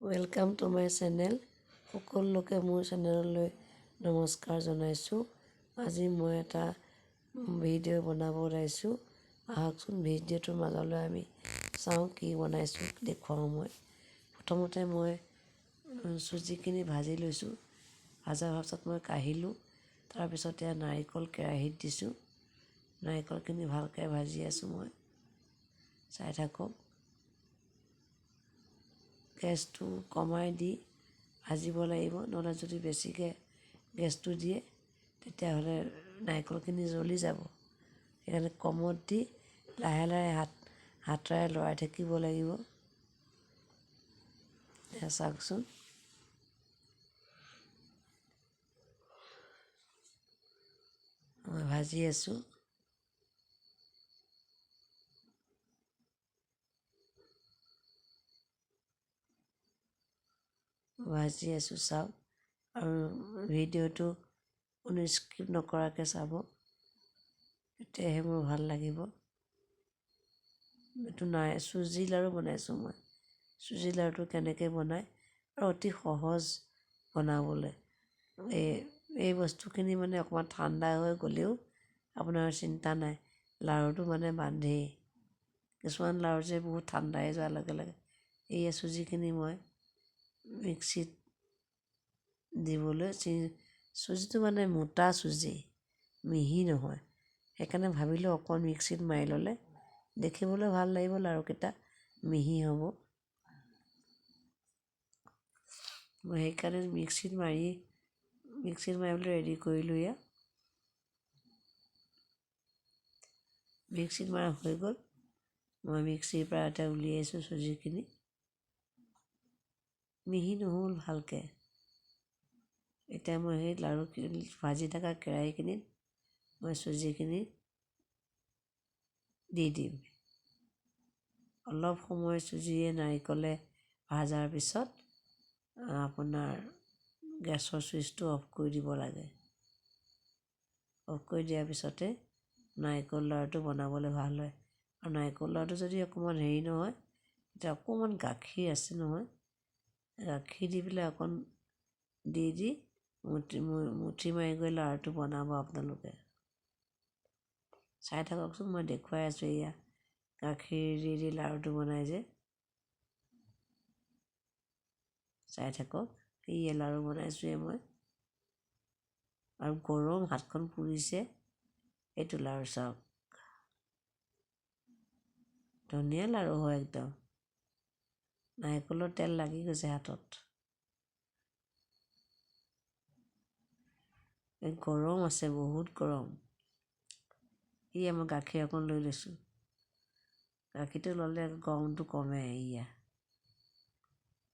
Welcome to my channel. সকলোকে মোৰ চেনেললৈ নমস্কাৰ জনাইছোঁ। আজি মই এটা ভিডিঅ' বনাব ওলাইছোঁ। আহকচোন ভিডিঅ'টোৰ মাজলৈ আমি চাওঁ কি বনাইছোঁ দেখুৱাওঁ মই। প্ৰথমতে মই চুজিখিনি ভাজি লৈছোঁ। ভজা পাছত মই কাঢ়িলোঁ। তাৰপিছত এয়া নাৰিকল কেৰাহীত দিছোঁ। নাৰিকলখিনি ভালকৈ ভাজি আছোঁ মই, চাই থাকক। গেছটো কমাই দি ভাজিব লাগিব, নহ'লে যদি বেছিকৈ গেছটো দিয়ে তেতিয়াহ'লে নাৰিকলখিনি জ্বলি যাব। সেইকাৰণে কমত দি লাহে লাহে হাতেৰে লৰাই থাকিব লাগিব। এয়া চাওকচোন, মই ভাজি আছোঁ। চাওক, আৰু ভিডিঅ'টো কোনো স্কিপ নকৰাকৈ চাব, তেতিয়াহে মোৰ ভাল লাগিব। এইটো চুজি লাড়ু বনাইছোঁ মই। চুজি লাড়ুটো কেনেকৈ বনায় আৰু অতি সহজ বনাবলৈ। এই বস্তুখিনি মানে অকণমান ঠাণ্ডা হৈ গ'লেও আপোনাৰ চিন্তা নাই, লাড়ুটো মানে বান্ধেই। কিছুমান লাড়ু যে বহুত ঠাণ্ডা হৈ যোৱাৰ লগে লগে। এই চুজিখিনি মই মিক্সিত দিবলৈ, চুজিটো মানে মোটা চুজি, মিহি নহয়। সেইকাৰণে ভাবিলোঁ অকণ মিক্সিত মাৰি ল'লে দেখিবলৈ ভাল লাগিব, লাড়ুকেইটা মিহি হ'ব। মই সেইকাৰণে মিক্সিত মাৰিবলৈ ৰেডি কৰিলোঁ। এয়া মিক্সিত মাৰা হৈ গ'ল। মই মিক্সিৰ পৰা এতিয়া উলিয়াইছোঁ চুজিখিনি। মিহি নহ'ল ভালকৈ। এতিয়া মই সেই লাড়ু ভাজি থকা কেৰাহীখিনিত মই চুজিখিনি দি দিম। অলপ সময় চুজিয়ে নাৰিকলে ভাজাৰ পিছত আপোনাৰ গেছৰ চুইচটো অফ কৰি দিব লাগে। অফ কৰি দিয়াৰ পিছতে নাৰিকল লাড়ুটো বনাবলৈ ভাল হয়। আৰু নাৰিকল লাড়ুটো যদি অকণমান হেৰি নহয়, তেতিয়া অকণমান গাখীৰ আছে নহয়, গাখীৰ দি পেলাই অকণ দি মুঠি মাৰি গৈ লাড়ুটো বনাব আপোনালোকে। চাই থাককচোন, মই দেখুৱাই আছোঁ। এয়া গাখীৰ দি লাড়ুটো বনাই যে, চাই থাকক। এই লাড়ু বনাইছোঁৱে মই, আৰু গৰম, হাতখন পুৰিছে। এইটো লাড়ু চাওক, ধুনীয়া লাড়ু হয় একদম। নাৰিকলৰ তেল লাগি গৈছে হাতত। এই গৰম আছে, বহুত গৰম। এয়া মই গাখীৰ অকণ লৈ লৈছোঁ। গাখীৰটো ল'লে গৰমটো কমে। এয়া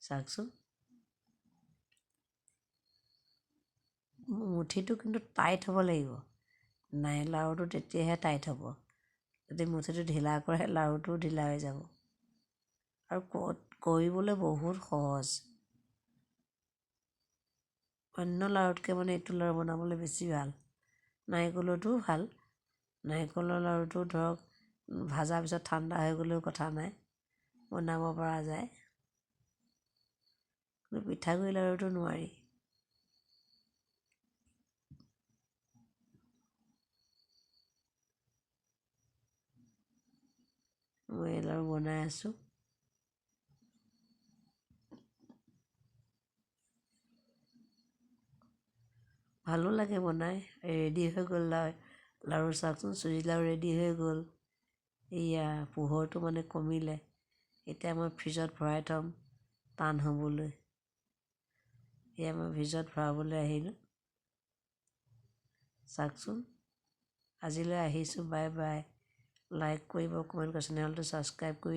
চাওকচোন, মুঠিটো কিন্তু টাইট হ'ব লাগিব। লাড়ুটো তেতিয়াহে টাইট হ'ব। যদি মুঠিটো ঢিলা কৰে, লাড়ুটো ঢিলা হৈ যাব। আৰু কৰিবলৈ বহুত সহজ। অন্য লাড়ুতকৈ মানে এইটো লাড়ু বনাবলৈ বেছি ভাল। নাৰিকলৰটোও ভাল। নাৰিকলৰ লাড়ুটো ধৰক ভজাৰ পিছত ঠাণ্ডা হৈ গ'লেও কথা নাই, বনাব পৰা যায়। কিন্তু পিঠাগুড়ি লাড়ুটো নোৱাৰি। মই এই লাড়ু বনাই আছোঁ। ভালো লাগে বনাই। ৰেডি হৈ গ'ল লাড়ু চাওকচোন, চুজি লাড়ু ৰেডি হৈ গ'ল। এয়া পোহৰটো মানে কমিলে। এতিয়া মই ফ্ৰিজত ভৰাই থ'ম টান হ'বলৈ। এয়া মই ফ্ৰিজত ভৰাবলৈ আহিলোঁ। চাওকচোন, আজিলৈ আহিছোঁ। Bye bye. লাইক কৰিব, কমেণ্ট কৰিব, চেনেলটো ছাবস্ক্ৰাইব কৰি